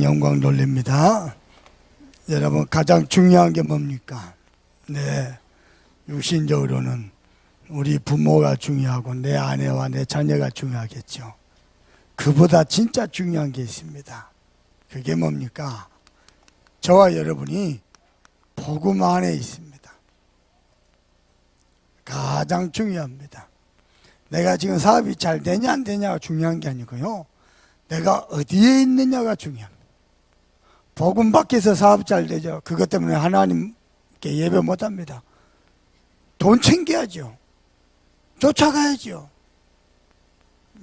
영광 돌립니다. 여러분, 가장 중요한 게 뭡니까? 네, 육신적으로는 우리 부모가 중요하고 내 아내와 내 자녀가 중요하겠죠. 그보다 진짜 중요한 게 있습니다. 그게 뭡니까? 저와 여러분이 복음 안에 있습니다. 가장 중요합니다. 내가 지금 사업이 잘 되냐 안 되냐가 중요한 게 아니고요, 내가 어디에 있느냐가 중요합니다. 복음 밖에서 사업 잘 되죠. 그것 때문에 하나님께 예배 못합니다. 돈 챙겨야죠. 쫓아가야죠.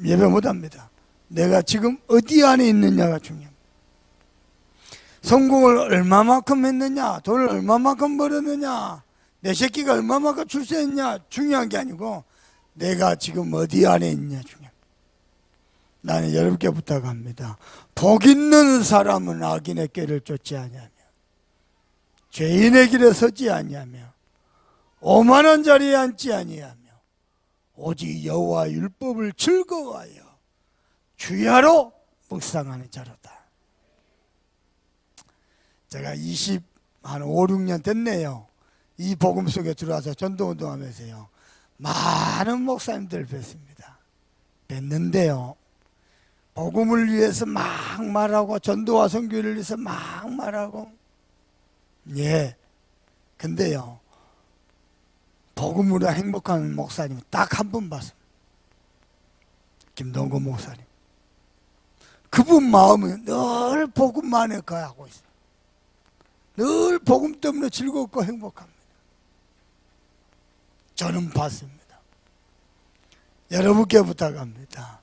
예배 못합니다. 내가 지금 어디 안에 있느냐가 중요합니다. 성공을 얼마만큼 했느냐, 돈을 얼마만큼 벌었느냐, 내 새끼가 얼마만큼 출세했냐 중요한 게 아니고 내가 지금 어디 안에 있냐 중요합니다. 나는 여러분께 부탁합니다. 복 있는 사람은 악인의 꾀를 쫓지 아니하며 죄인의 길에 서지 아니하며 오만한 자리에 앉지 아니하며 오직 여호와 율법을 즐거워하여 주야로 묵상하는 자로다. 제가 5, 6년 됐네요. 이 복음 속에 들어와서 전도운동하면서요, 많은 목사님들 뵀습니다. 뵀는데요, 복음을 위해서 막 말하고 전도와 선교를 위해서 막 말하고, 예, 근데요, 복음으로 행복한 목사님 딱 한 분 봤습니다. 김동건 목사님. 그분 마음은 늘 복음만에 가하고 있어요. 늘 복음 때문에 즐겁고 행복합니다. 저는 봤습니다. 여러분께 부탁합니다.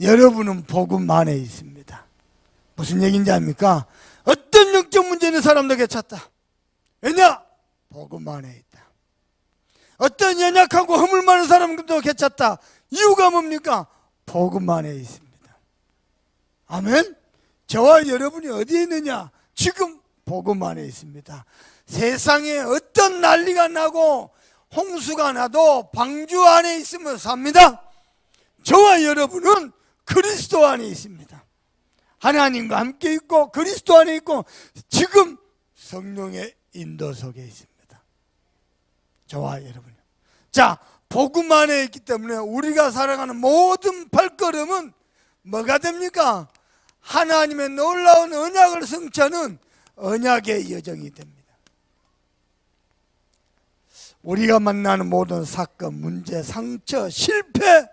여러분은 복음 안에 있습니다. 무슨 얘기인지 압니까? 어떤 영적 문제 있는 사람도 괜찮다. 왜냐? 복음 안에 있다. 어떤 연약하고 허물 많은 사람도 괜찮다. 이유가 뭡니까? 복음 안에 있습니다. 아멘? 저와 여러분이 어디에 있느냐? 지금 복음 안에 있습니다. 세상에 어떤 난리가 나고 홍수가 나도 방주 안에 있으면 삽니다. 저와 여러분은 그리스도 안에 있습니다. 하나님과 함께 있고 그리스도 안에 있고 지금 성령의 인도 속에 있습니다. 저와 여러분. 자, 복음 안에 있기 때문에 우리가 살아가는 모든 발걸음은 뭐가 됩니까? 하나님의 놀라운 언약을 성취하는 언약의 여정이 됩니다. 우리가 만나는 모든 사건, 문제, 상처, 실패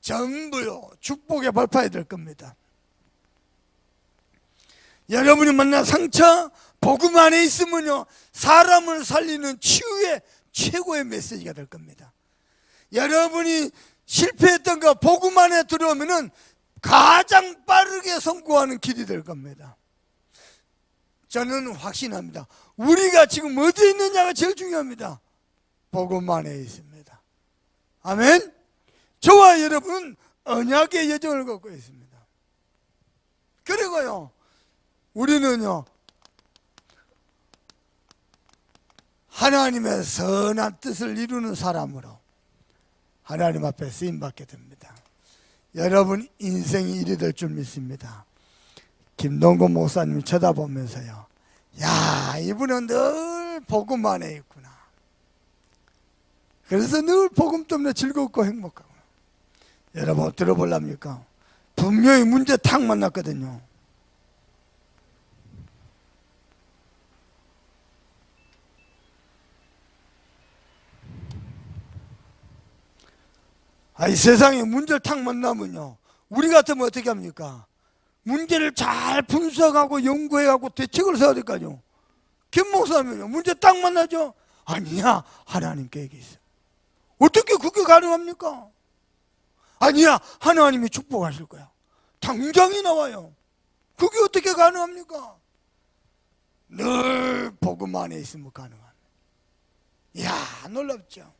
전부요 축복의 발파해야 될 겁니다. 여러분이 만난 상처, 복음 안에 있으면요 사람을 살리는 치유의 최고의 메시지가 될 겁니다. 여러분이 실패했던 거 복음 안에 들어오면은 가장 빠르게 성공하는 길이 될 겁니다. 저는 확신합니다. 우리가 지금 어디에 있느냐가 제일 중요합니다. 복음 안에 있습니다. 아멘. 저와 여러분은 언약의 여정을 걷고 있습니다. 그리고요 우리는요 하나님의 선한 뜻을 이루는 사람으로 하나님 앞에 쓰임받게 됩니다. 여러분 인생이 이리 될 줄 믿습니다. 김동건 목사님 쳐다보면서요, 야, 이분은 늘 복음 안에 있구나. 그래서 늘 복음 때문에 즐겁고 행복하고. 여러분 들어볼랍니까? 분명히 문제 탁 만났거든요. 아이 세상에 문제를 탁 만나면요 우리 같으면 어떻게 합니까? 문제를 잘 분석하고 연구해가고 대책을 세워야 될까요? 김 목사님은요 문제 딱 만나죠? 아니야, 하나님 계획이 있어. 어떻게 그게 가능합니까? 아니야, 하나님이 축복하실 거야. 당장이 나와요. 그게 어떻게 가능합니까? 늘 복음 안에 있으면 가능합니다. 이야, 놀랍죠?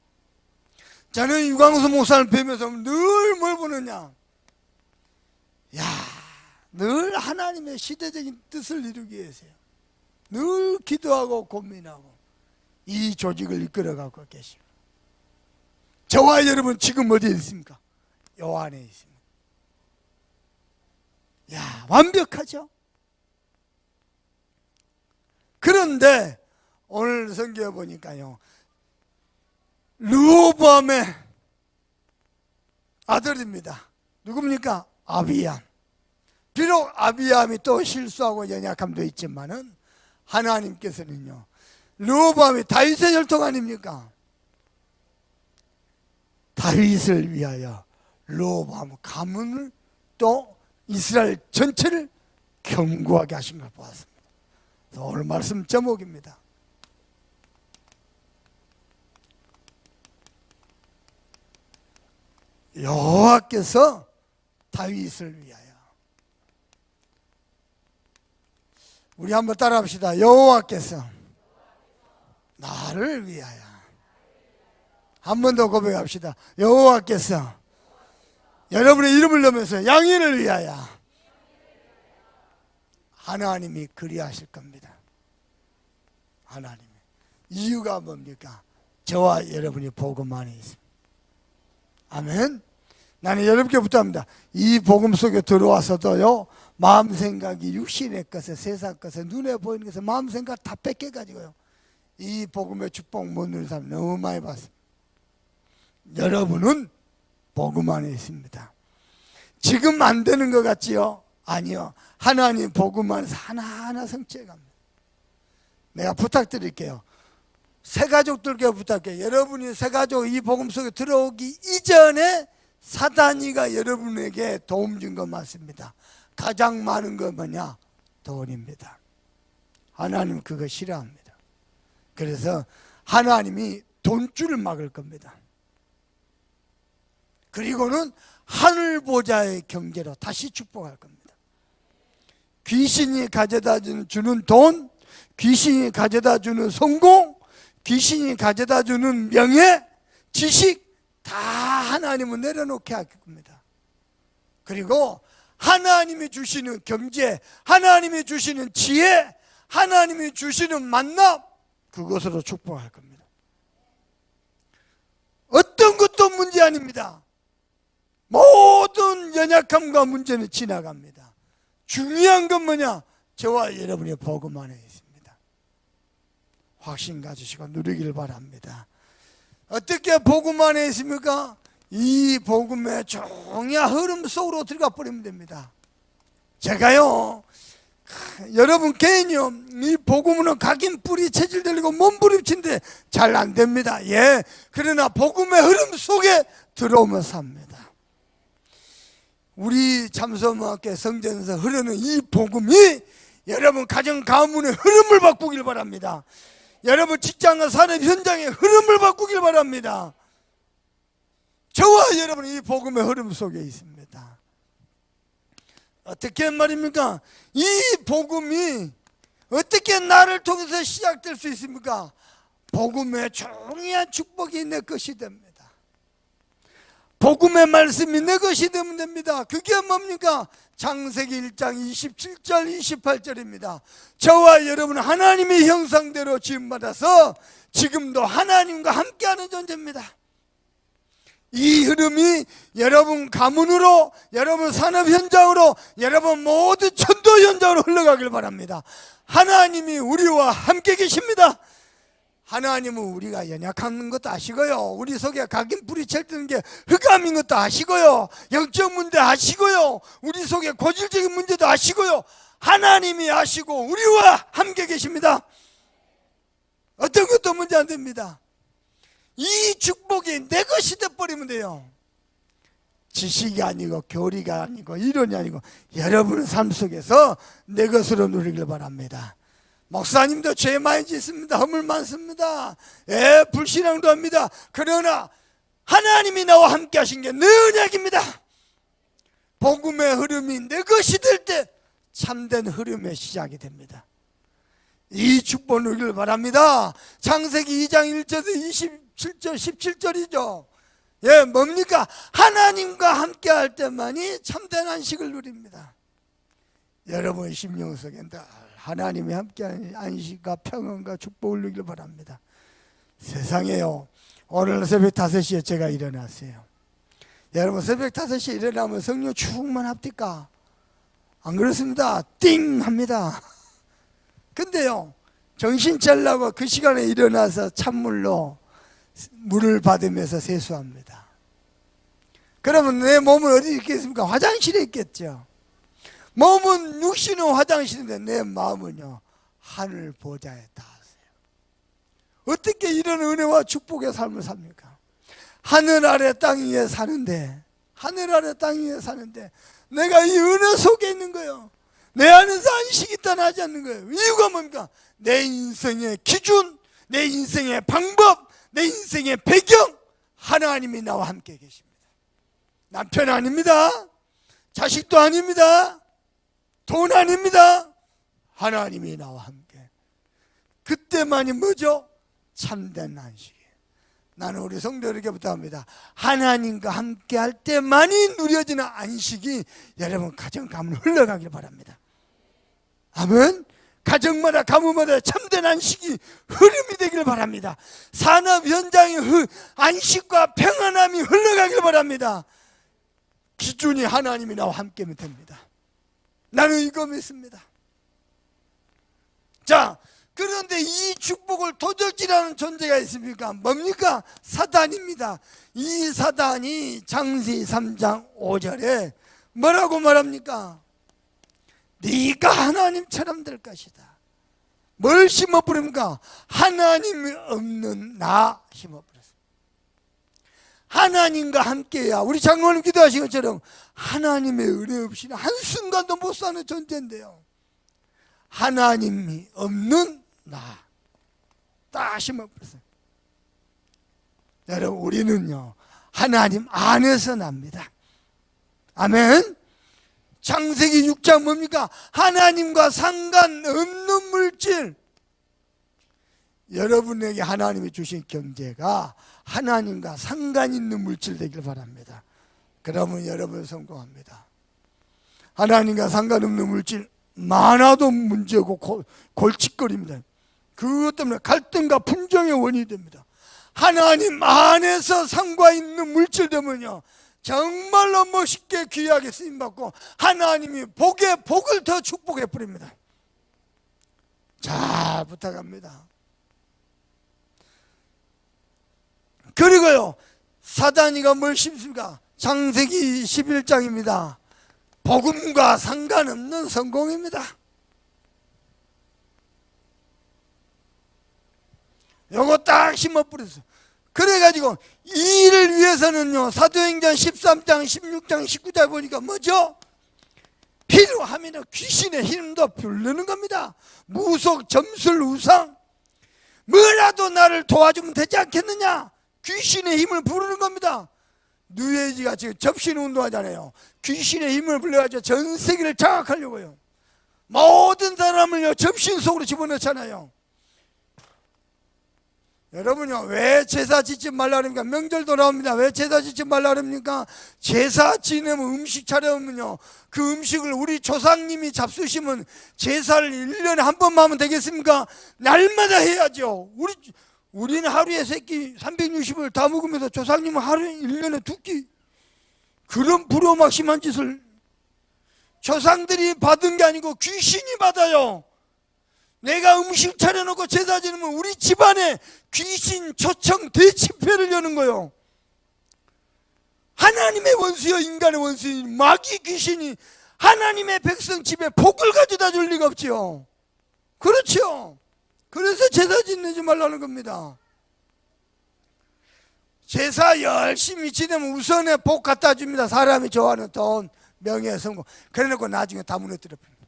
저는 유광수 목사를 뵈면서 늘 뭘 보느냐? 야, 늘 하나님의 시대적인 뜻을 이루기 위해서요. 늘 기도하고 고민하고 이 조직을 이끌어가고 계시고. 저와 여러분 지금 어디에 있습니까? 요 안에 있습니다. 야, 완벽하죠? 그런데 오늘 성경에 보니까요, 르호보암의 아들입니다. 누굽니까? 아비암. 비록 아비암이 또 실수하고 연약함도 있지만은 하나님께서는요, 르호보암이 다윗의 혈통 아닙니까? 다윗을 위하여 르호보암 가문을 또 이스라엘 전체를 견고하게 하신 걸 보았습니다. 그래서 오늘 말씀 제목입니다. 여호와께서 다윗을 위하여. 우리 한번 따라합시다. 여호와께서 나를 위하여. 한 번 더 고백합시다. 여호와께서 여러분의 이름을 넣으면서 양인을 위하여. 하나님이 그리하실 겁니다. 하나님이. 이유가 뭡니까? 저와 여러분이 복음 안에 있습니다. 아멘. 나는 여러분께 부탁합니다. 이 복음 속에 들어와서도요, 마음 생각이 육신의 것에, 세상 것에, 눈에 보이는 것에 마음 생각 다 뺏겨가지고요, 이 복음의 축복 못 누리는 사람 너무 많이 봤습니다. 여러분은 복음 안에 있습니다. 지금 안 되는 것 같지요? 아니요. 하나님 복음 안에서 하나하나 성취해 갑니다. 내가 부탁드릴게요. 새가족들께 부탁해요. 여러분이 새가족 이 복음 속에 들어오기 이전에 사단이가 여러분에게 도움 준 것 맞습니다. 가장 많은 건 뭐냐? 돈입니다. 하나님 그거 싫어합니다. 그래서 하나님이 돈줄을 막을 겁니다. 그리고는 하늘 보좌의 경제로 다시 축복할 겁니다. 귀신이 가져다 주는 돈, 귀신이 가져다 주는 성공, 귀신이 가져다 주는 명예, 지식 다 하나님은 내려놓게 할 겁니다. 그리고 하나님이 주시는 경제, 하나님이 주시는 지혜, 하나님이 주시는 만남, 그것으로 축복할 겁니다. 어떤 것도 문제 아닙니다. 모든 연약함과 문제는 지나갑니다. 중요한 건 뭐냐? 저와 여러분의 복음 안에 있습니다. 확신 가지시고 누리길 바랍니다. 어떻게 복음 안에 있습니까? 이 복음의 종야 흐름 속으로 들어가 버리면 됩니다. 제가요, 여러분 개인이요, 이 복음은 각인 뿌리 체질 들리고 몸부림친데 잘 안 됩니다. 예, 그러나 복음의 흐름 속에 들어오면 삽니다. 우리 참소모학교 성전에서 흐르는 이 복음이 여러분 가정 가문의 흐름을 바꾸길 바랍니다. 여러분 직장과 산업 현장의 흐름을 바꾸길 바랍니다. 저와 여러분은 이 복음의 흐름 속에 있습니다. 어떻게 말입니까? 이 복음이 어떻게 나를 통해서 시작될 수 있습니까? 복음의 종이한 축복이 내 것이 됩니다. 복음의 말씀이 내 것이 되면 됩니다. 그게 뭡니까? 창세기 1장 27절 28절입니다. 저와 여러분은 하나님의 형상대로 지음받아서 지금도 하나님과 함께하는 존재입니다. 이 흐름이 여러분 가문으로, 여러분 산업 현장으로, 여러분 모든 전도 현장으로 흘러가길 바랍니다. 하나님이 우리와 함께 계십니다. 하나님은 우리가 연약한 것도 아시고요, 우리 속에 각인 뿌리칠 뜨는 게 흑암인 것도 아시고요, 영적 문제 아시고요, 우리 속에 고질적인 문제도 아시고요, 하나님이 아시고 우리와 함께 계십니다. 어떤 것도 문제 안 됩니다. 이 축복이 내 것이 돼버리면 돼요. 지식이 아니고 교리가 아니고 이론이 아니고 여러분의 삶 속에서 내 것으로 누리길 바랍니다. 목사님도 죄 많이 짓습니다. 허물 많습니다. 예, 불신앙도 합니다. 그러나 하나님이 나와 함께 하신 게 내 언약입니다. 복음의 흐름이 내 것이 될 때 참된 흐름의 시작이 됩니다. 이 축복 누리길 바랍니다. 창세기 2장 1절에서 27절 17절이죠. 예, 뭡니까? 하나님과 함께 할 때만이 참된 안식을 누립니다. 여러분의 심령 속에 늘 하나님이 함께하는 안식과 평안과 축복을 누리길 바랍니다. 세상에요, 오늘 새벽 5시에 제가 일어났어요. 여러분 새벽 5시에 일어나면 성령 충만합니까? 안 그렇습니다. 띵 합니다. 근데요, 정신 차리려고 그 시간에 일어나서 찬물로 물을 받으면서 세수합니다. 그러면 내 몸은 어디 있겠습니까? 화장실에 있겠죠. 몸은 육신은 화장실인데 내 마음은요 하늘 보좌에 닿았어요. 어떻게 이런 은혜와 축복의 삶을 삽니까? 하늘 아래 땅 위에 사는데, 하늘 아래 땅 위에 사는데 내가 이 은혜 속에 있는 거예요. 내 안에서 안식이 떠나지 않는 거예요. 이유가 뭡니까? 내 인생의 기준, 내 인생의 방법, 내 인생의 배경, 하나님이 나와 함께 계십니다. 남편 아닙니다. 자식도 아닙니다. 돈 아닙니다. 하나님이 나와 함께. 그때만이 뭐죠? 참된 안식이에요. 나는 우리 성도들에게 부탁합니다. 하나님과 함께 할 때만이 누려지는 안식이 여러분 가정 가문 흘러가길 바랍니다. 아멘. 가정마다 가문마다 참된 안식이 흐름이 되길 바랍니다. 산업 현장의 안식과 평안함이 흘러가길 바랍니다. 기준이 하나님이 나와 함께면 됩니다. 나는 이거 믿습니다. 자, 그런데 이 축복을 도적질하는 존재가 있습니까? 뭡니까? 사단입니다. 이 사단이 창세기 3장 5절에 뭐라고 말합니까? 네가 하나님처럼 될 것이다. 뭘 심어버립니까? 하나님이 없는 나 심어버렸습니다. 하나님과 함께야 우리 장로님 기도하신 것처럼 하나님의 은혜 없이는 한순간도 못 사는 존재인데요, 하나님이 없는 나 딱 심어버렸어요. 여러분, 우리는요 하나님 안에서 납니다. 아멘. 창세기 6장 뭡니까? 하나님과 상관없는 물질. 여러분에게 하나님이 주신 경제가 하나님과 상관 있는 물질 되길 바랍니다. 그러면 여러분 성공합니다. 하나님과 상관없는 물질 많아도 문제고 골칫거립니다. 그것 때문에 갈등과 분쟁의 원인이 됩니다. 하나님 안에서 상관 있는 물질 되면요 정말로 멋있게 귀하게 쓰임받고 하나님이 복에 복을 더 축복해 버립니다. 잘 부탁합니다. 그리고요 사단이가 뭘 심습니까? 창세기 11장입니다. 복음과 상관없는 성공입니다. 요거 딱 심어버렸어요. 그래가지고 이 일을 위해서는요 사도행전 13장 16장 19장 보니까 뭐죠? 필요하면 귀신의 힘도 부르는 겁니다. 무속 점술 우상 뭐라도 나를 도와주면 되지 않겠느냐, 귀신의 힘을 부르는 겁니다. 뉴에이지가 지금 접신 운동하잖아요. 귀신의 힘을 불러가지고 전 세계를 장악하려고요. 모든 사람을요 접신 속으로 집어넣잖아요. 여러분요 왜 제사 짓지 말라 그럽니까? 명절도 나옵니다. 왜 제사 짓지 말라 그럽니까? 제사 지내면 음식 차려오면요 그 음식을 우리 조상님이 잡수시면 제사를 1년에 한 번만 하면 되겠습니까? 날마다 해야죠. 우리는 하루에 3끼 360을 다 먹으면서 조상님은 하루에 1년에 2끼, 그런 불효막심한 짓을 조상들이 받은 게 아니고 귀신이 받아요. 내가 음식 차려놓고 제사 지내면 우리 집안에 귀신 초청 대집회를 여는 거예요. 하나님의 원수여 인간의 원수인 마귀 귀신이 하나님의 백성 집에 복을 가져다 줄 리가 없지요. 그렇죠. 그래서 제사 지내지 말라는 겁니다. 제사 열심히 지내면 우선에 복 갖다 줍니다. 사람이 좋아하는 돈, 명예, 성공. 그래놓고 나중에 다 무너뜨려 버립니다.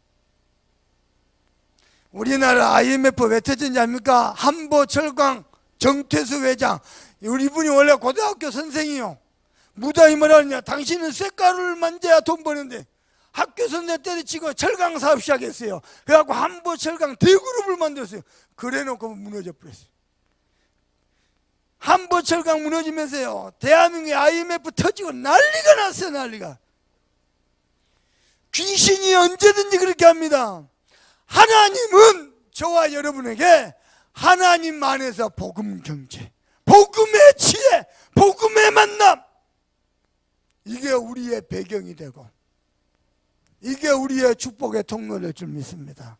우리나라 IMF 왜 터진지 압니까? 한보철강 정태수 회장, 우리 분이 원래 고등학교 선생이요. 무당이 뭐라 하느냐, 당신은 쇳가루를 만져야 돈 버는데 학교 선생 때려치고 철강 사업 시작했어요. 그래갖고 한보철강 대그룹을 만들었어요. 그래놓고 무너져 버렸어요. 한보철강 무너지면서요 대한민국의 IMF 터지고 난리가 났어요. 난리가. 귀신이 언제든지 그렇게 합니다. 하나님은 저와 여러분에게 하나님 안에서 복음 경제, 복음의 지혜, 복음의 만남, 이게 우리의 배경이 되고 이게 우리의 축복의 통로될 줄 믿습니다.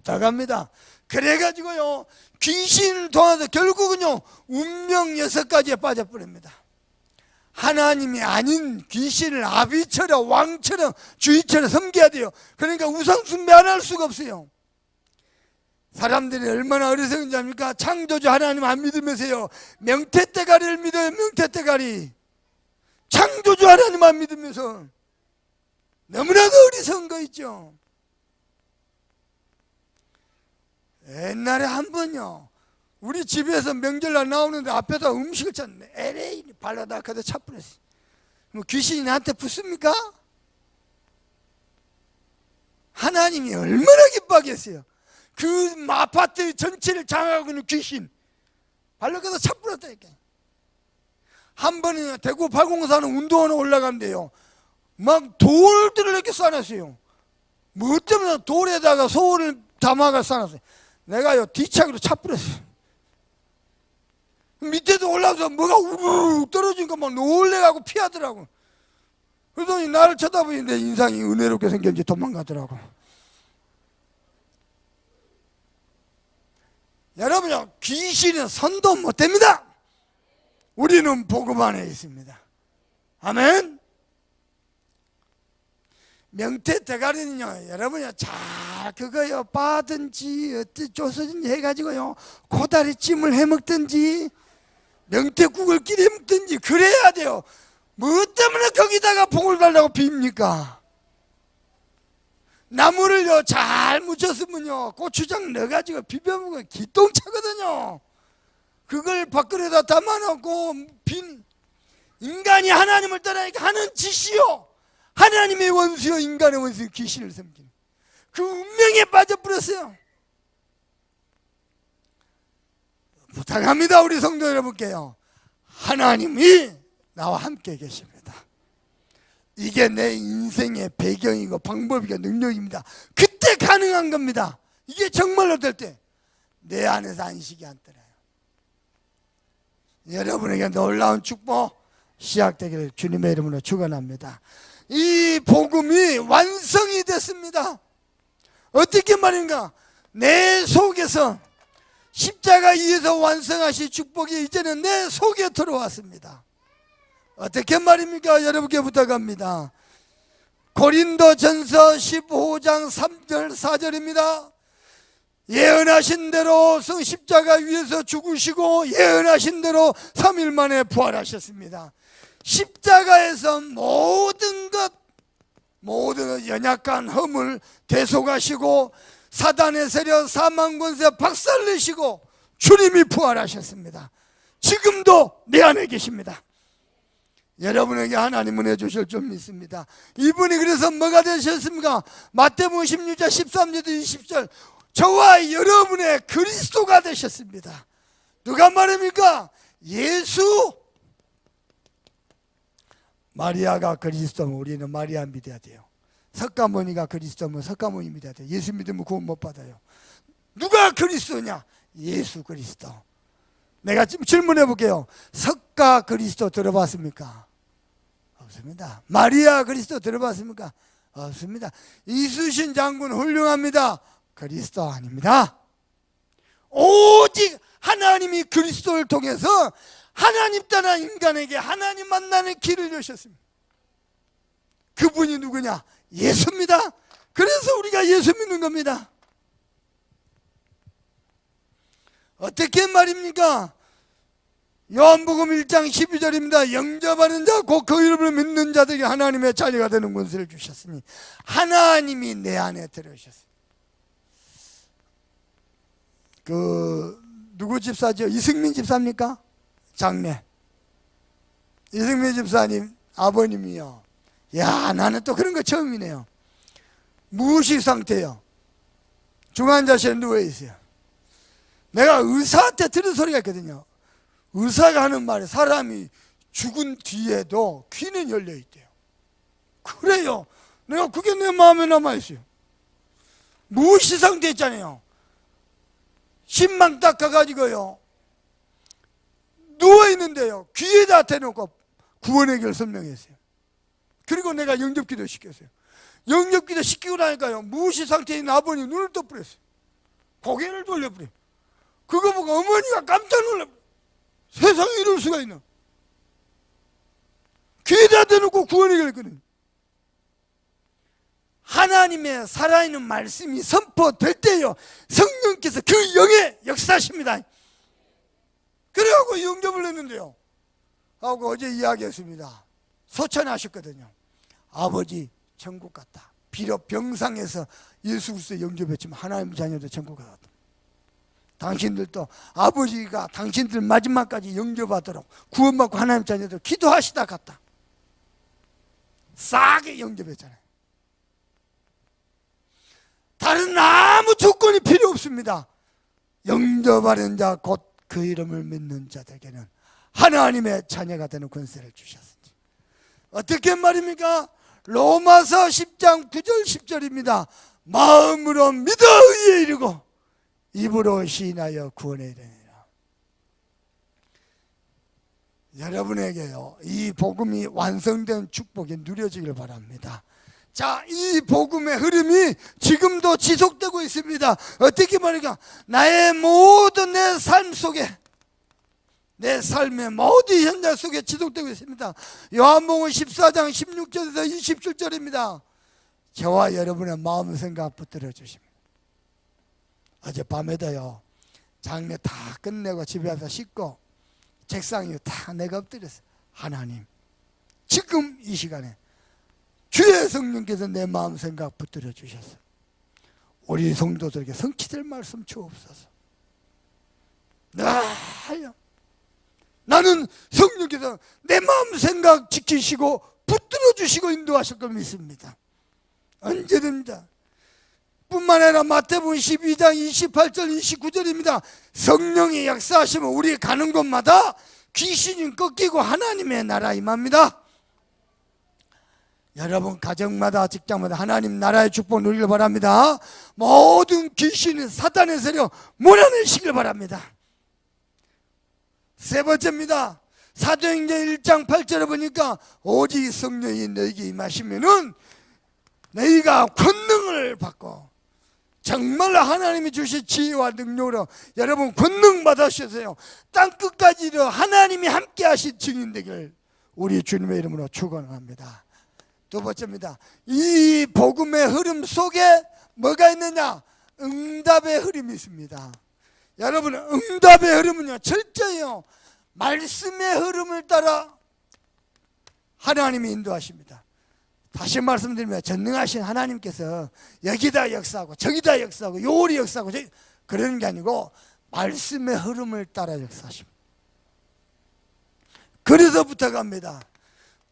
부탁합니다. 그래가지고요, 귀신을 통해서 결국은요, 운명 6가지에 빠져버립니다. 하나님이 아닌 귀신을 아비처럼, 왕처럼, 주인처럼 섬겨야 돼요. 그러니까 우상숭배 안 할 수가 없어요. 사람들이 얼마나 어리석은지 압니까? 창조주 하나님 안 믿으면서요, 명태대가리를 믿어요. 명태대가리. 창조주 하나님 안 믿으면서. 너무나도 어리석은 거 있죠. 옛날에 한 번요, 우리 집에서 명절날 나오는데 앞에다 음식을 쳤는데 에레이 발라다 그대 차버렸어요. 뭐 귀신이 나한테 붙습니까? 하나님이 얼마나 기뻐하겠어요. 그 아파트 전체를 장악하고 있는 귀신 발라다 차버렸다니까. 한 번은 대구 발공사는 운동하러 올라간대요. 막 돌들을 이렇게 쌓아놨어요. 뭐 때문에 돌에다가 소를 담아가 쌓아놨어요. 내가요 뒤차기로 차버렸어요. 밑에도 올라와서 뭐가 우르르 떨어지니까 막 놀래가고 피하더라고. 그러더니 나를 쳐다보니 내 인상이 은혜롭게 생겼는지 도망가더라고. 여러분요, 귀신은 선도 못됩니다. 우리는 복음 안에 있습니다. 아멘. 명태 대가리는요, 여러분요, 잘 그거요 빠든지 어떻게 조서든지 해가지고요 고다리찜을 해먹든지 명태국을 끼려 먹든지 그래야 돼요. 뭐 때문에 거기다가 복을 달라고 빕니까? 나물을요 잘 무쳤으면요 고추장 넣어가지고 비벼먹으면 기똥차거든요. 그걸 밥그릇에다 담아놓고 빈 인간이 하나님을 떠나니까 하는 짓이요, 하나님의 원수요 인간의 원수요 귀신을 섬기는 그 운명에 빠져버렸어요. 부탁합니다. 우리 성도 여러분께요, 하나님이 나와 함께 계십니다. 이게 내 인생의 배경이고 방법이고 능력입니다. 그때 가능한 겁니다. 이게 정말로 될 때 내 안에서 안식이 안 떠나요. 여러분에게 놀라운 축복 시작되기를 주님의 이름으로 축원합니다. 이 복음이 완성이 됐습니다. 어떻게 말인가? 내 속에서 십자가 위에서 완성하신 축복이 이제는 내 속에 들어왔습니다. 어떻게 말입니까? 여러분께 부탁합니다. 고린도전서 15장 3절 4절입니다. 예언하신 대로 십자가 위에서 죽으시고 예언하신 대로 3일 만에 부활하셨습니다. 십자가에서 모든 연약한 허물 대속하시고 사단의 세력 사망 권세 박살내시고 주님이 부활하셨습니다. 지금도 내 안에 계십니다. 여러분에게 하나님 은혜 주실 줄 믿습니다. 이분이 그래서 뭐가 되셨습니까? 마태복음 16장 13절부터 20절 저와 여러분의 그리스도가 되셨습니다. 누가 말입니까? 예수. 마리아가 그리스도면 우리는 마리아 믿어야 돼요. 석가모니가 그리스도면 석가모니 믿어야 돼요. 예수 믿으면 구원 못 받아요. 누가 그리스도냐? 예수 그리스도. 내가 지금 질문해 볼게요. 석가 그리스도 들어봤습니까? 없습니다. 마리아 그리스도 들어봤습니까? 없습니다. 이수신 장군 훌륭합니다. 그리스도 아닙니다. 오직 하나님이 그리스도를 통해서 하나님 떠난 인간에게 하나님 만나는 길을 여셨습니다. 그분이 누구냐? 예수입니다. 그래서 우리가 예수 믿는 겁니다. 어떻게 말입니까? 요한복음 1장 12절입니다. 영접하는 자 곧 그 이름을 믿는 자들에게 하나님의 자녀가 되는 권세를 주셨으니 하나님이 내 안에 들어오셨어요. 누구 집사죠? 이승민 집사입니까? 장례. 이승민 집사님 아버님이요. 야, 나는 또 그런 거 처음이네요. 무의식 상태요. 중환자실에 누워있어요. 내가 의사한테 들은 소리가 있거든요. 의사가 하는 말에 사람이 죽은 뒤에도 귀는 열려있대요. 그래요. 내가 그게 내 마음에 남아있어요. 무의식 상태 있잖아요. 신망 닦아가지고요 누워있는데요 귀에다 대놓고 구원의 길 설명했어요. 그리고 내가 영접기도 시켰어요. 영접기도 시키고 나니까요 무의식 상태에 있는 아버님 눈을 떠버렸어요. 고개를 돌려버려. 그거 보고 어머니가 깜짝 놀라. 세상에 이럴 수가 있나. 귀에다 대놓고 구원이 걸거든. 하나님의 살아있는 말씀이 선포될 때요, 성령께서 그 영에 역사하십니다. 그래갖고 영접을 했는데요, 하고 어제 이야기했습니다. 소천하셨거든요. 아버지 천국 갔다. 비록 병상에서 예수 그리스도 영접했지만 하나님 자녀도 천국 갔다. 당신들도 아버지가 당신들 마지막까지 영접하도록 구원받고 하나님 자녀들 기도하시다 갔다. 싸게 영접했잖아요. 다른 아무 조건이 필요 없습니다. 영접하는 자 곧 그 이름을 믿는 자들에게는 하나님의 자녀가 되는 권세를 주셨습니다. 어떻게 말입니까? 로마서 10장 9절 10절입니다. 마음으로 믿어 의에 이르고 입으로 시인하여 구원에 이르니라. 여러분에게요, 이 복음이 완성된 축복이 누려지길 바랍니다. 자, 이 복음의 흐름이 지금도 지속되고 있습니다. 어떻게 말할까? 나의 모든 내 삶 속에, 내 삶의 모든 현장 속에 지속되고 있습니다. 요한복음 14장 16절에서 27절입니다. 저와 여러분의 마음 생각 붙들어 주십니다. 어젯밤에도요, 장례 다 끝내고 집에 와서 씻고 책상에 다 내가 엎드렸어요. 하나님, 지금 이 시간에 주의 성령께서 내 마음 생각 붙들어 주셨어요. 우리 성도들에게 성취될 말씀 주옵소서. 나는 성령께서 내 마음 생각 지키시고 붙들어 주시고 인도하실 걸 믿습니다. 언제든지. 뿐만 아니라 마태복음 12장 28절 29절입니다. 성령이 역사하시면 우리 가는 곳마다 귀신이 꺾이고 하나님의 나라 임합니다. 여러분 가정마다 직장마다 하나님 나라의 축복 누리길 바랍니다. 모든 귀신은 사탄의 세력 몰아내시길 바랍니다. 세 번째입니다. 사도행전 1장 8절에 보니까 오직 성령이 너희에게 임하시면은 너희가 권능을 받고, 정말 하나님이 주신 지혜와 능력으로 여러분 권능 받으셔서요, 땅끝까지도 하나님이 함께 하신 증인 되길 우리 주님의 이름으로 축원합니다. 두 번째입니다. 이 복음의 흐름 속에 뭐가 있느냐? 응답의 흐름이 있습니다. 여러분, 응답의 흐름은요, 철저히요, 말씀의 흐름을 따라 하나님이 인도하십니다. 다시 말씀드리면 전능하신 하나님께서 여기다 역사하고 저기다 역사하고 요리 역사하고 그러는 게 아니고 말씀의 흐름을 따라 역사하십니다. 그래서 부탁합니다.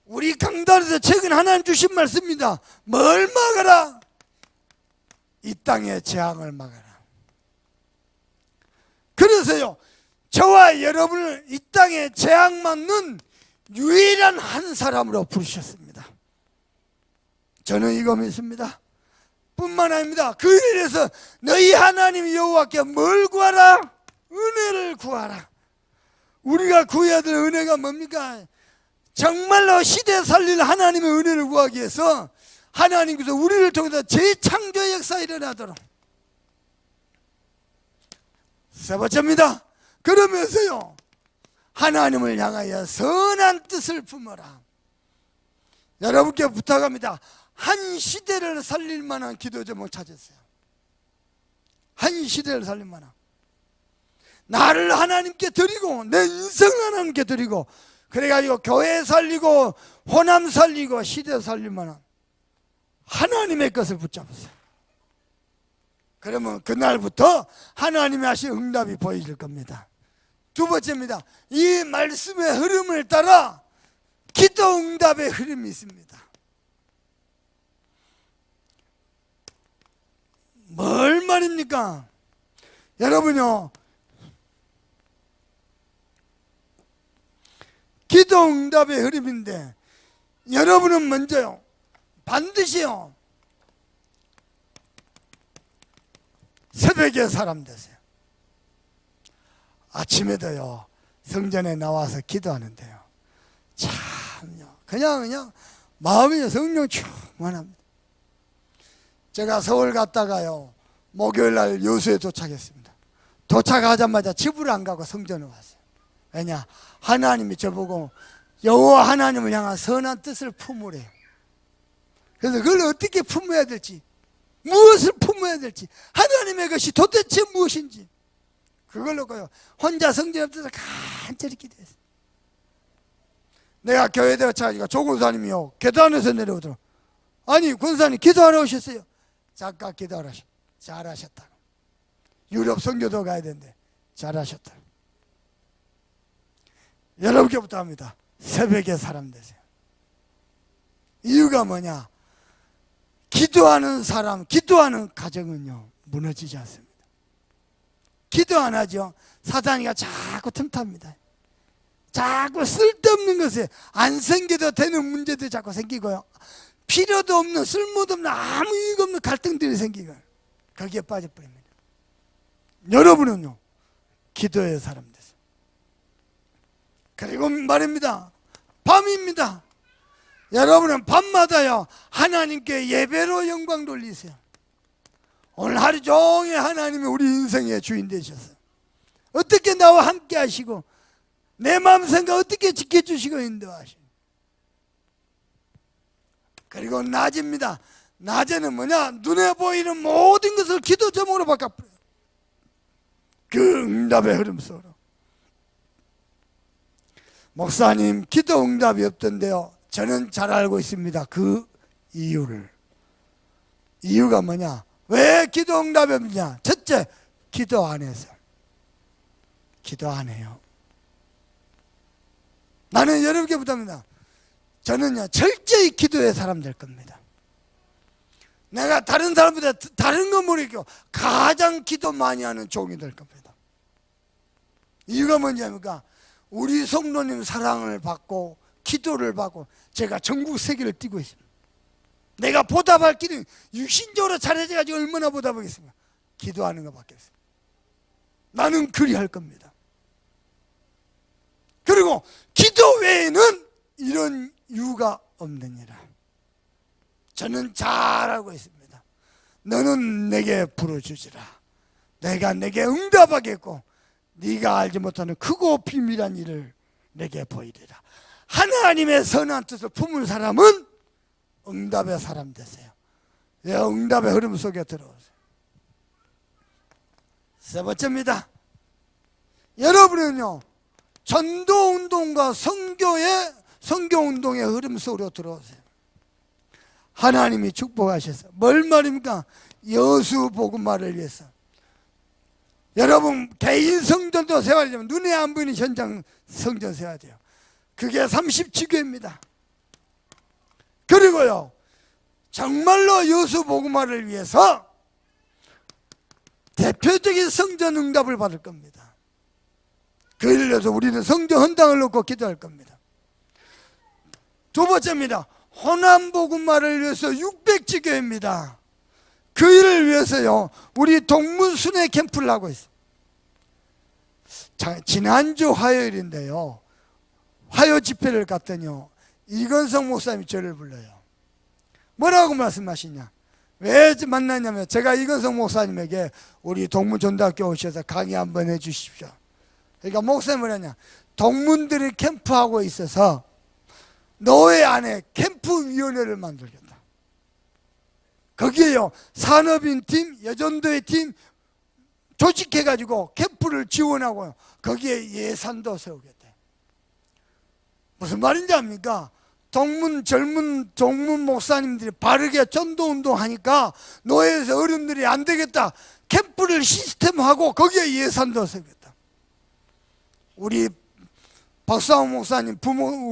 우리 강단에서 최근 하나님 주신 말씀입니다. 뭘 막아라? 이 땅의 재앙을 막아라. 그래서요, 저와 여러분을 이 땅의 재앙 막는 유일한 한 사람으로 부르셨습니다. 저는 이거 믿습니다. 뿐만 아닙니다. 그 일에서 너희 하나님 여호와께 뭘 구하라? 은혜를 구하라. 우리가 구해야 될 은혜가 뭡니까? 정말로 시대 살릴 하나님의 은혜를 구하기 위해서 하나님께서 우리를 통해서 재창조의 역사가 일어나도록. 세 번째입니다. 그러면서요, 하나님을 향하여 선한 뜻을 품어라. 여러분께 부탁합니다. 한 시대를 살릴 만한 기도 제목 찾으세요. 한 시대를 살릴 만한. 나를 하나님께 드리고 내 인생을 하나님께 드리고, 그래가지고 교회 살리고 호남 살리고 시대 살릴 만한 하나님의 것을 붙잡으세요. 그러면 그날부터 하나님이 하신 응답이 보여질 겁니다. 두 번째입니다. 이 말씀의 흐름을 따라 기도 응답의 흐름이 있습니다. 뭘 말입니까? 여러분요, 기도 응답의 흐름인데, 여러분은 먼저요, 반드시요, 새벽에 사람 되세요. 아침에도요, 성전에 나와서 기도하는데요, 참요, 그냥 마음이 성령 충만합니다. 제가 서울 갔다가요, 목요일 날 여수에 도착했습니다. 도착하자마자 집을 안 가고 성전에 왔어요. 왜냐? 하나님이 저보고 여호와 하나님을 향한 선한 뜻을 품으래요. 그래서 그걸 어떻게 품어야 될지, 무엇을 품어야 될지, 하나님의 것이 도대체 무엇인지, 그걸 놓고요 혼자 성전 앞에서 간절히 기도했어요. 내가 교회에 도착하니까 조 권사님이요 계단에서 내려오더라고. 아니 권사님 기도하러 오셨어요. 잠깐 기도하러 잘하셨다고. 유럽 선교도 가야 되는데 잘하셨다고. 여러분께부터 합니다. 새벽에 사람 되세요. 이유가 뭐냐? 기도하는 사람, 기도하는 가정은요 무너지지 않습니다. 기도 안 하죠. 사단이가 자꾸 틈탑니다. 자꾸 쓸데없는 것에 안 생겨도 되는 문제도 자꾸 생기고요, 필요도 없는 쓸모도 없는 아무 이유가 없는 갈등들이 생기고 거기에 빠져버립니다. 여러분은요 기도의 사람 되세요. 그리고 말입니다. 밤입니다. 여러분은 밤마다요 하나님께 예배로 영광 돌리세요. 오늘 하루 종일 하나님이 우리 인생의 주인 되셨어요. 어떻게 나와 함께 하시고 내 마음 생각 어떻게 지켜주시고 인도하시고. 그리고 낮입니다. 낮에는 뭐냐? 눈에 보이는 모든 것을 기도 제목으로 바꿔버려요. 그 응답의 흐름 속으로. 목사님 기도 응답이 없던데요. 저는 잘 알고 있습니다. 그 이유를. 이유가 뭐냐? 왜 기도 응답이 없느냐? 첫째, 기도 안 해서. 기도 안 해요. 나는 여러분께 부탁합니다. 저는요 철저히 기도의 사람 될 겁니다. 내가 다른 사람보다 다른 건 모르겠고 가장 기도 많이 하는 종이 될 겁니다. 이유가 뭔지합니까? 우리 성도님 사랑을 받고 기도를 받고 제가 전국 세계를 뛰고 있습니다. 내가 보답할 길은 육신적으로 잘해져가지고 얼마나 보답하겠습니까? 기도하는 것밖에 없어요. 나는 그리할 겁니다. 그리고 기도 외에는 이런 이유가 없느니라. 저는 잘 알고 있습니다. 너는 내게 부르주지라. 내가 내게 응답하겠고 네가 알지 못하는 크고 비밀한 일을 내게 보이리라. 하나님의 선한 뜻을 품은 사람은 응답의 사람 되세요. 응답의 흐름 속에 들어오세요. 세 번째입니다. 여러분은요 전도운동과 선교운동의 흐름 속으로 들어오세요. 하나님이 축복하셨어요. 뭘 말입니까? 여수 복음화를 위해서. 여러분 개인 성전도 세워야 되면 눈에 안 보이는 현장 성전 세워야 돼요. 그게 30지교입니다. 그리고요 정말로 여수 복음화를 위해서 대표적인 성전 응답을 받을 겁니다. 그 일을 위해서 우리는 성전 헌당을 놓고 기도할 겁니다. 두 번째입니다. 호남 복음화를 위해서 600지교입니다. 그 일을 위해서요 우리 동문순회 캠프를 하고 있어요. 지난주 화요일인데요 화요 집회를 갔더니요 이건성 목사님이 저를 불러요. 뭐라고 말씀하시냐? 왜 만나냐면 제가 이건성 목사님에게 우리 동문전도학교 오셔서 강의 한번 해주십시오. 그러니까 목사님이 뭐냐냐, 동문들이 캠프하고 있어서 노회 안에 캠프위원회를 만들겠다. 거기에요 산업인 팀, 여전도의 팀 조직해가지고 캠프를 지원하고 거기에 예산도 세우겠대. 무슨 말인지 압니까? 젊은 동문 목사님들이 바르게 전도운동 하니까 노예에서 어른들이 안 되겠다. 캠프를 시스템하고 거기에 예산도 세우겠다. 우리 박사원 목사님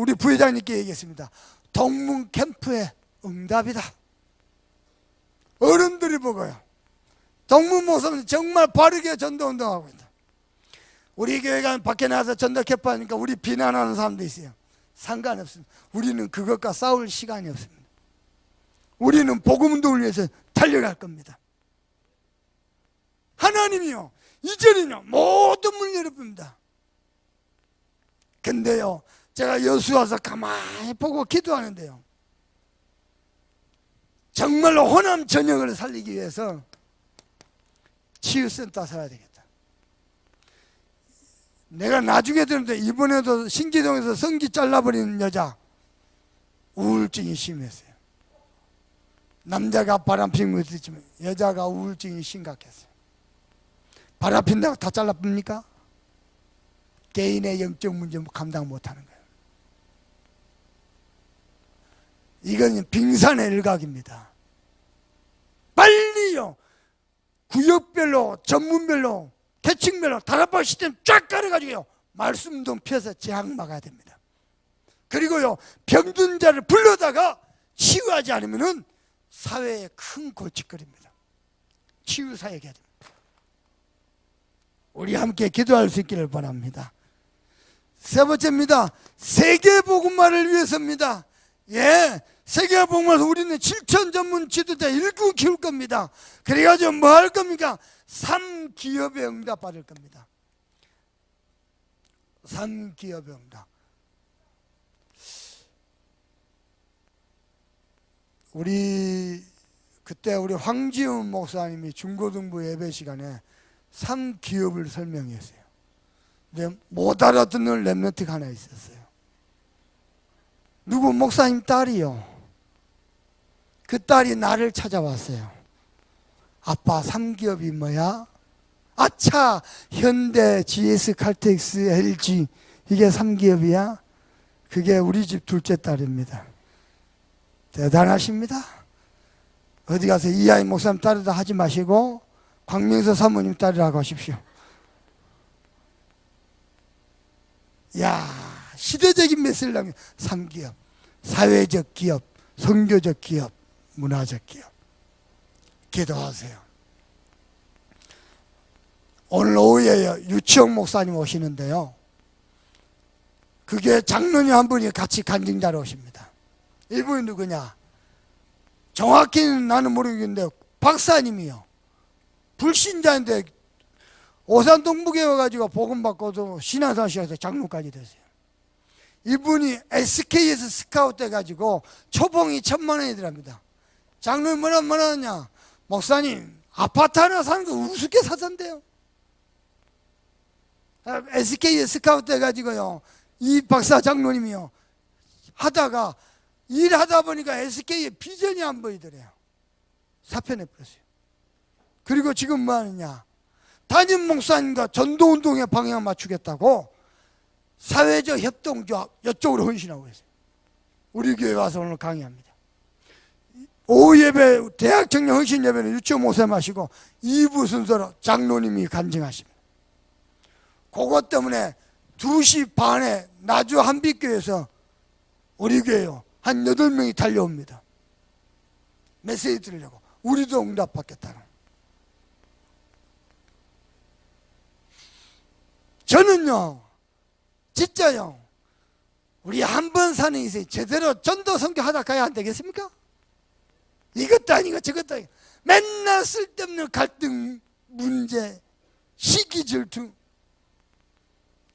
우리 부회장님께 얘기했습니다. 동문 캠프의 응답이다. 어른들이 보고요. 동문 목사님 정말 바르게 전도운동하고 있다. 우리 교회가 밖에 나가서 전도 캠프 하니까 우리 비난하는 사람도 있어요. 상관없습니다. 우리는 그것과 싸울 시간이 없습니다. 우리는 복음운동을 위해서 달려갈 겁니다. 하나님이요 이전에는 모든 문을 열어봅니다. 근데요 제가 여수 와서 가만히 보고 기도하는데요 정말로 호남 전역을 살리기 위해서 치유센터 살아야 되겠다. 내가 나중에 들었는데 이번에도 신기동에서 성기 잘라버리는 여자 우울증이 심했어요. 남자가 바람핀 거 있지만 여자가 우울증이 심각했어요. 바람핀다고 다 잘라봅니까? 개인의 영적 문제 감당 못하는 거예요. 이건 빙산의 일각입니다. 빨리요, 구역별로, 전문별로, 계층별로 다락방 시스템 쫙 깔아가지고요, 말씀동 펴서 재앙 막아야 됩니다. 그리고요, 병든 자를 불러다가 치유하지 않으면은 사회에 큰 골칫거리입니다. 치유사역해야 됩니다. 우리 함께 기도할 수 있기를 바랍니다. 세 번째입니다. 세계복음화를 위해서입니다. 예, 세계복음화에서 우리는 7천 전문 지도자 일구 키울 겁니다. 그래가지고 뭐 할 겁니까? 3기업에 응답받을 겁니다. 3기업에 응답. 그때 우리 황지훈 목사님이 중고등부 예배 시간에 3기업을 설명했어요. 근데 못 알아듣는 랩런트가 하나 있었어요. 누구 목사님 딸이요. 그 딸이 나를 찾아왔어요. 아빠 3기업이 뭐야? 아차, 현대, GS, 칼텍스, LG 이게 3기업이야? 그게 우리 집 둘째 딸입니다. 대단하십니다. 어디 가서 이하이 목사님 딸이다 하지 마시고 광명서 사모님 딸이라고 하십시오. 야, 시대적인 메시지를 3기업. 사회적 기업, 선교적 기업, 문화적 기업. 기도하세요. 오늘 오후에 유치영 목사님 오시는데요, 그게 장로님 한 분이 같이 간증자로 오십니다. 이분이 누구냐? 정확히는 나는 모르겠는데 박사님이요. 불신자인데 오산 동북에 와가지고 복음 받고도 신앙사시에서 장로까지 됐어요. 이분이 SK에서 스카우트 해가지고 초봉이 1,000만 원이더랍니다. 장로님 뭐라 하냐? 목사님 아파트 하나 사는 거 우습게 사던데요. SK에 스카우트 해가지고요, 이 박사 장로님이요 하다가 일하다 보니까 SK의 비전이 안 보이더래요. 사표내버렸어요. 그리고 지금 뭐 하느냐? 담임 목사님과 전도운동에 방향 맞추겠다고 사회적 협동조합 이쪽으로 헌신하고 있어요. 우리 교회 와서 오늘 강의합니다. 오후 예배, 대학 청년 헌신 예배는 유치원 목사님 하시고 2부 순서로 장로님이 간증하십니다. 그것 때문에 2시 반에 나주 한빛교회에서 우리 교회요 한 8명이 달려옵니다. 메시지 들으려고. 우리도 응답받겠다고. 저는요 진짜요, 우리 한 번 사는 인생 제대로 전도 선교하다 가야 안 되겠습니까? 이것도 아니고 저것도 아니고 맨날 쓸데없는 갈등, 문제, 시기 질투.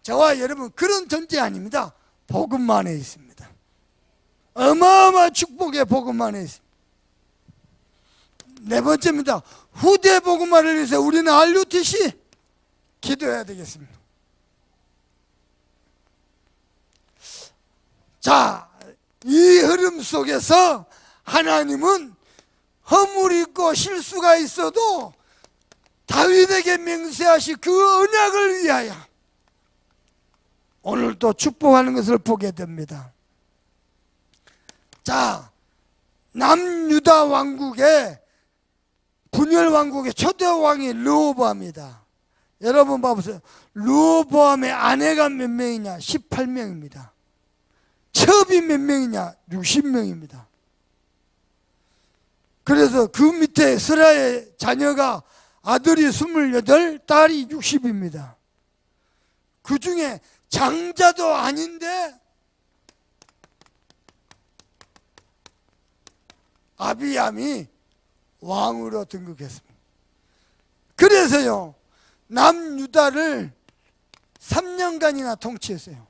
저와 여러분 그런 존재 아닙니다. 복음 안에 있습니다. 어마어마한 축복의 복음 안에 있습니다. 네 번째입니다. 후대 복음화를 위해서 우리는 RUTC 기도해야 되겠습니다. 자, 이 흐름 속에서 하나님은 허물이 있고 실수가 있어도 다윗에게 맹세하신 그 언약을 위하여 오늘 또 축복하는 것을 보게 됩니다. 자, 남유다 왕국의 분열 왕국의 초대 왕이 르호보암입니다. 여러분 봐보세요. 르호보암의 아내가 몇 명이냐? 18명입니다. 첩이 몇 명이냐? 60명입니다. 그래서 그 밑에 스라의 자녀가 아들이 28, 딸이 60입니다. 그 중에 장자도 아닌데 아비암이 왕으로 등극했습니다. 그래서요 남유다를 3년간이나 통치했어요.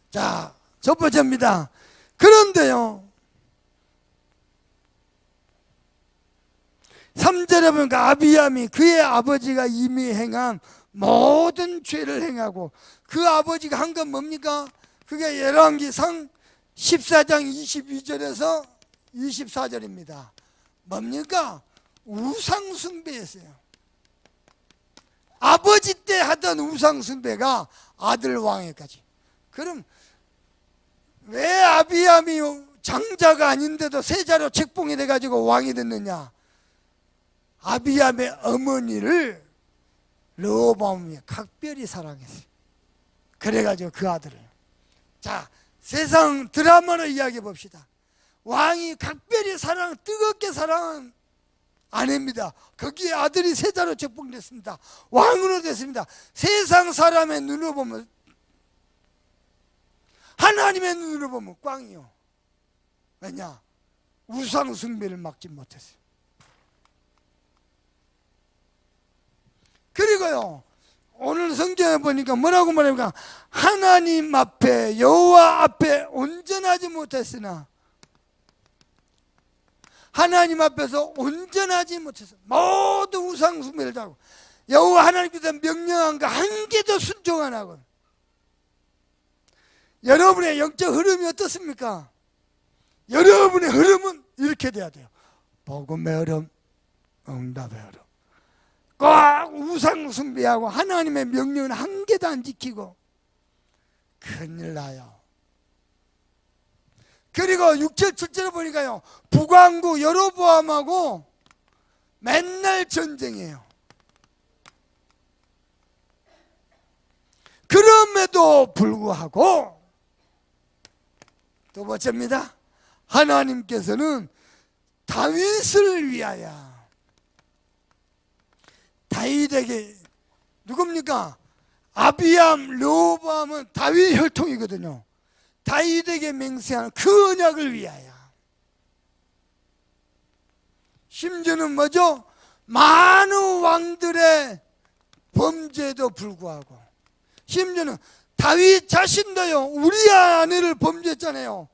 자, 첫 번째입니다. 그런데요 3절에 보니까 아비암이 그의 아버지가 이미 행한 모든 죄를 행하고, 그 아버지가 한 건 뭡니까? 그게 열왕기상 14장 22절에서 24절입니다. 뭡니까? 우상숭배였어요. 아버지 때 하던 우상숭배가 아들 왕에까지. 그럼 왜 아비암이 장자가 아닌데도 세자로 책봉이 돼가지고 왕이 됐느냐? 아비암의 어머니를 르호보암이 각별히 사랑했어요. 그래가지고 그 아들을. 자, 세상 드라마로 이야기해 봅시다. 왕이 각별히 뜨겁게 사랑한 아내입니다. 거기에 아들이 세자로 책봉됐습니다. 왕으로 됐습니다. 세상 사람의 눈으로 보면, 하나님의 눈으로 보면 꽝이요. 왜냐? 우상 숭배를 막지 못했어요. 그리고요, 오늘 성경에 보니까 뭐라고 말합니까? 하나님 앞에, 여호와 앞에 온전하지 못했으나, 하나님 앞에서 온전하지 못해서 모두 우상 숭배를 하고, 여호와 하나님께서 명령한 거 한 개도 순종 안 하고. 여러분의 영적 흐름이 어떻습니까? 여러분의 흐름은 이렇게 돼야 돼요. 복음의 흐름, 응답의 흐름. 꼭 우상 숭배하고 하나님의 명령은 한 개도 안 지키고 큰일 나요. 그리고 6절 7절에 보니까요, 북왕국 여로보암하고 맨날 전쟁이에요. 그럼에도 불구하고 두 번째입니다. 하나님께서는 다윗을 위하여, 다윗에게, 누굽니까? 아비암, 르호보암은 다윗 혈통이거든요. 다윗에게 맹세하는 그 언약을 위하여. 심지어는 뭐죠? 많은 왕들의 범죄에도 불구하고, 심지어는 다윗 자신도요, 우리아 아내를 범죄했잖아요.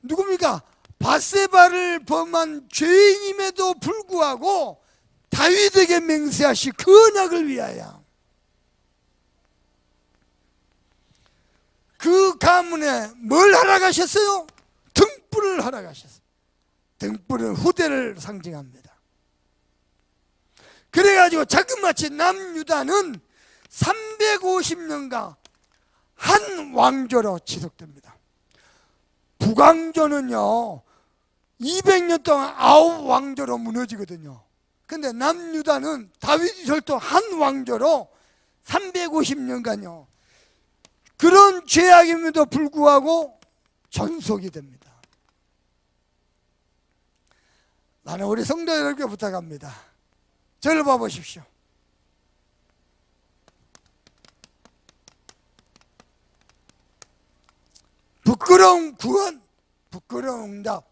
누굽니까? 바세바를 범한 죄인임에도 불구하고 다윗에게 맹세하시 그 언약을 위하여. 그 가문에 뭘 하러 가셨어요? 등불을 하러 가셨어요. 등불은 후대를 상징합니다. 그래가지고 자그마치 남유다는 350년간 한 왕조로 지속됩니다. 북왕조는요 200년 동안 9왕조로 무너지거든요. 근데 남유다는 다윗 혈통 한 왕조로 350년간요 그런 죄악임에도 불구하고 전속이 됩니다. 나는 우리 성도 여러분께 부탁합니다. 저를 봐보십시오. 부끄러운 구원, 부끄러운 응답,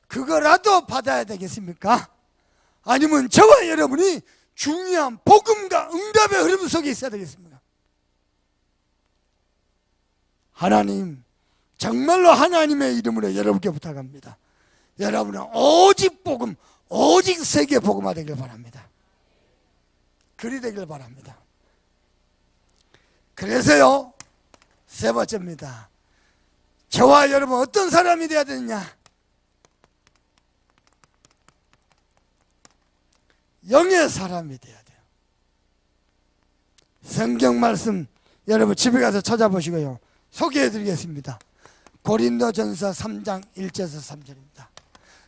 그거라도 받아야 되겠습니까? 아니면 저와 여러분이 중요한 복음과 응답의 흐름 속에 있어야 되겠습니까? 하나님, 정말로 하나님의 이름으로 여러분께 부탁합니다. 여러분은 오직 복음, 오직 세계 복음화 되길 바랍니다. 그리 되길 바랍니다. 그래서요, 세 번째입니다. 저와 여러분 어떤 사람이 되어야 되느냐? 영의 사람이 되어야 돼요. 성경 말씀 여러분 집에 가서 찾아보시고요, 소개해 드리겠습니다. 고린도전서 3장 1절에서 3절입니다.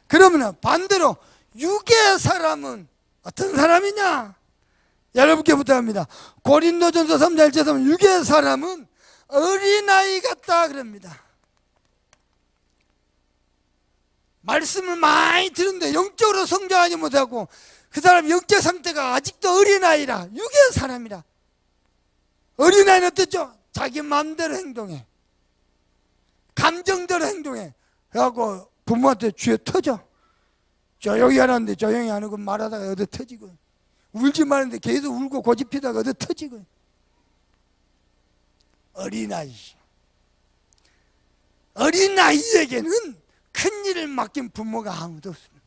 그러면 반대로 육의 사람은 어떤 사람이냐? 여러분께 부탁합니다. 고린도전서 3장 1절에서 보면 육의 사람은 어린아이 같다 그럽니다. 말씀을 많이 듣는데 영적으로 성장하지 못하고 그 사람 영적 상태가 아직도 어린아이라, 육의 사람이라. 어린아이는 어떻죠? 자기 마음대로 행동해, 감정대로 행동해. 그래갖고 부모한테 쥐어 터져. 조용히 하라는데 조용히 안 하고 말하다가 얻어 터지고, 울지 말는데 계속 울고 고집피다가 얻어 터지고. 어린아이. 어린아이에게는 큰 일을 맡긴 부모가 아무도 없습니다.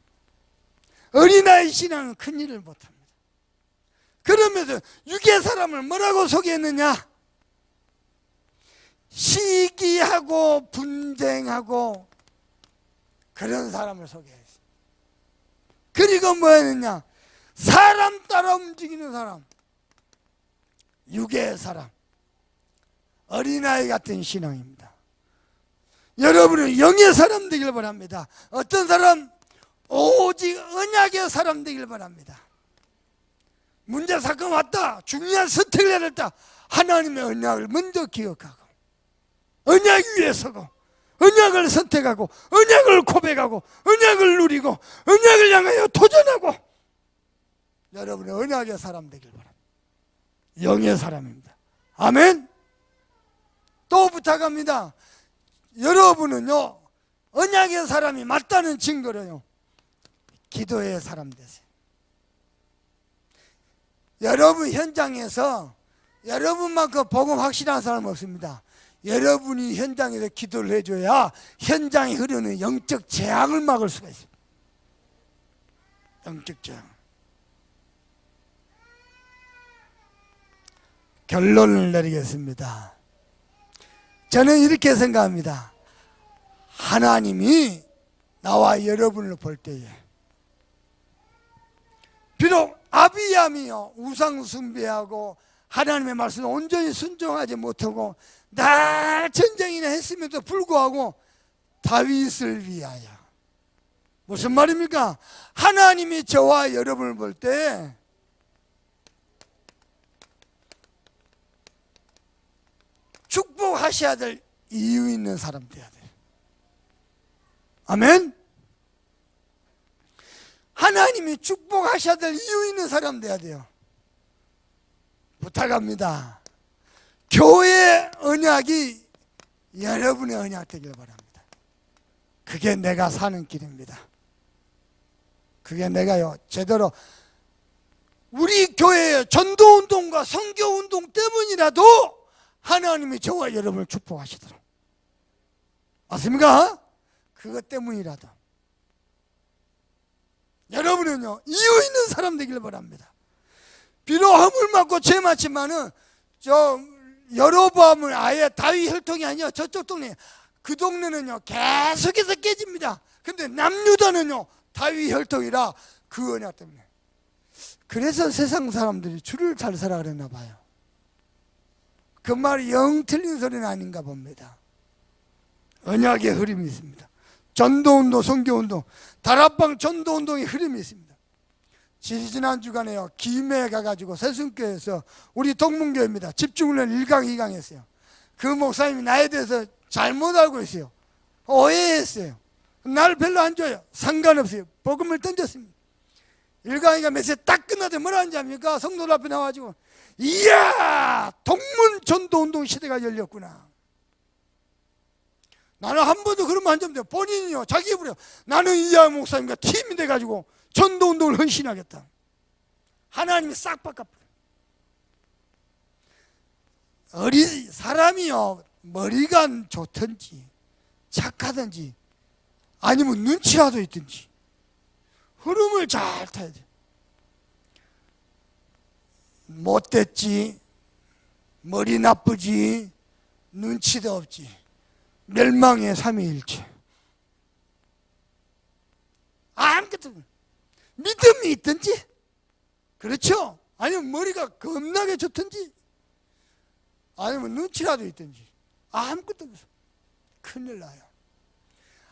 어린아이 신앙은 큰일을 못합니다. 그러면서 육의 사람을 뭐라고 소개했느냐? 시기하고 분쟁하고 그런 사람을 소개했어요. 그리고 뭐였느냐? 사람 따라 움직이는 사람, 육의 사람, 어린아이 같은 신앙입니다. 여러분은 영의 사람 되길 바랍니다. 어떤 사람? 오직 언약의 사람 되길 바랍니다. 문제 사건 왔다, 중요한 선택을 해야 됐다, 하나님의 언약을 먼저 기억하고 언약 위에 서고 언약을 선택하고 언약을 고백하고 언약을 누리고 언약을 향하여 도전하고, 여러분의 언약의 사람 되길 바랍니다. 영의 사람입니다. 아멘. 또 부탁합니다. 여러분은요, 언약의 사람이 맞다는 증거로요, 기도의 사람 되세요. 여러분 현장에서 여러분만큼 복음 확실한 사람 없습니다. 여러분이 현장에서 기도를 해줘야 현장에 흐르는 영적 재앙을 막을 수가 있습니다. 영적 재앙. 결론을 내리겠습니다. 저는 이렇게 생각합니다. 하나님이 나와 여러분을 볼 때에 비록 아비야미요 우상 숭배하고 하나님의 말씀을 온전히 순종하지 못하고 날 전쟁이나 했음에도 불구하고 다윗을 위하여, 무슨 말입니까? 하나님이 저와 여러분을 볼 때 축복하셔야 될 이유 있는 사람 돼야 돼요. 아멘. 하나님이 축복하셔야 될 이유 있는 사람 돼야 돼요. 부탁합니다. 교회 언약이 여러분의 언약 되길 바랍니다. 그게 내가 사는 길입니다. 그게 내가요 제대로 우리 교회의 전도운동과 선교운동 때문이라도 하나님이 저와 여러분을 축복하시도록, 맞습니까? 그것 때문이라도 여러분은요 이유 있는 사람 되길 바랍니다. 비록 허물 맞고 죄 많지만은 저 여로보암은 아예 다윗 혈통이 아니야. 저쪽 동네, 그 동네는요 계속해서 깨집니다. 근데 남유다는요 다윗 혈통이라 그 언약 때문에. 그래서 세상 사람들이 주를 잘 살아 그랬나 봐요. 그 말이 영 틀린 소리는 아닌가 봅니다. 언약의 흐름이 있습니다. 전도운동, 선교운동, 다락방 전도운동의 흐름이 있습니다. 지난 주간에요 김해에 가가지고 세순교에서 우리 동문교입니다. 집중훈련 1강 2강 했어요. 그 목사님이 나에 대해서 잘못 알고 있어요. 오해했어요. 날 별로 안 좋아요. 상관없어요. 복음을 던졌습니다. 1강 2강 메시지 딱 끝나대 뭐라 하는지 압니까? 성도들 앞에 나와가지고 이야 동문 전도운동 시대가 열렸구나. 나는 한 번도 그러면 안 됩니다. 본인이요 자기 입으로 나는 이하 목사님과 팀이 돼가지고 전도운동을 헌신하겠다. 하나님이 싹 바꿔버려요. 사람이요 머리가 좋든지 착하든지 아니면 눈치라도 있든지 흐름을 잘 타야 돼. 못됐지, 머리 나쁘지, 눈치도 없지, 멸망의 삼위일체. 아무것도 믿음이 있든지, 그렇죠? 아니면 머리가 겁나게 좋든지, 아니면 눈치라도 있든지, 아무것도 없어. 큰일 나요.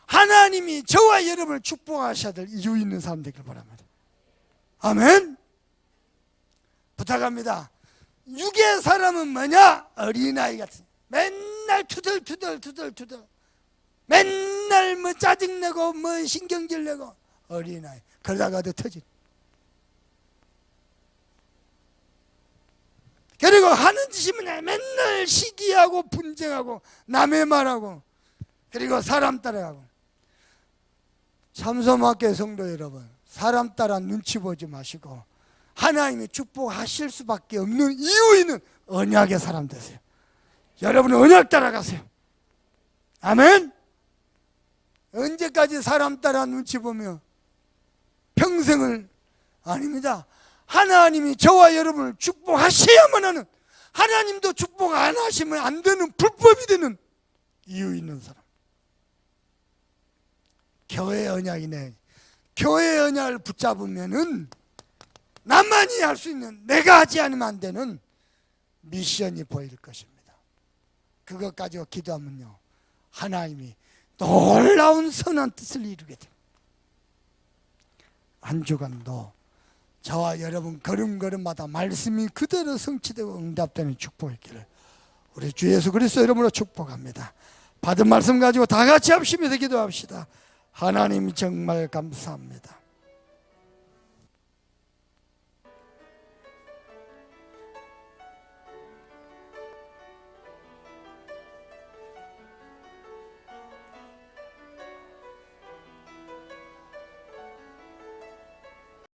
하나님이 저와 여러분을 축복하셔야 될 이유 있는 사람 되길 바랍니다. 아멘. 부탁합니다. 육의 사람은 뭐냐? 어린아이 같은, 맨날 투덜투덜 맨날 뭐 짜증내고 뭐 신경질 내고 어린아이, 그러다가도 터질. 그리고 하는 짓이 뭐냐? 맨날 시기하고 분쟁하고 남의 말하고 그리고 사람 따라가고. 참소맞게 성도 여러분, 사람 따라 눈치 보지 마시고 하나님이 축복하실 수밖에 없는 이유 있는 언약의 사람 되세요. 여러분은 언약 따라가세요. 아멘. 언제까지 사람 따라 눈치 보며 영생을 아닙니다. 하나님이 저와 여러분을 축복하셔야만 하는, 하나님도 축복 안 하시면 안 되는 불법이 되는 이유 있는 사람. 교회 언약이네. 교회 언약을 붙잡으면은 나만이 할 수 있는, 내가 하지 않으면 안 되는 미션이 보일 것입니다. 그것 가지고 기도하면요, 하나님이 놀라운 선한 뜻을 이루게 됩니다. 한 주간도 저와 여러분 걸음걸음마다 말씀이 그대로 성취되고 응답되는 축복이 있기를 우리 주 예수 그리스도 이름으로 축복합니다. 받은 말씀 가지고 다 같이 합심해서 기도합시다. 하나님 정말 감사합니다.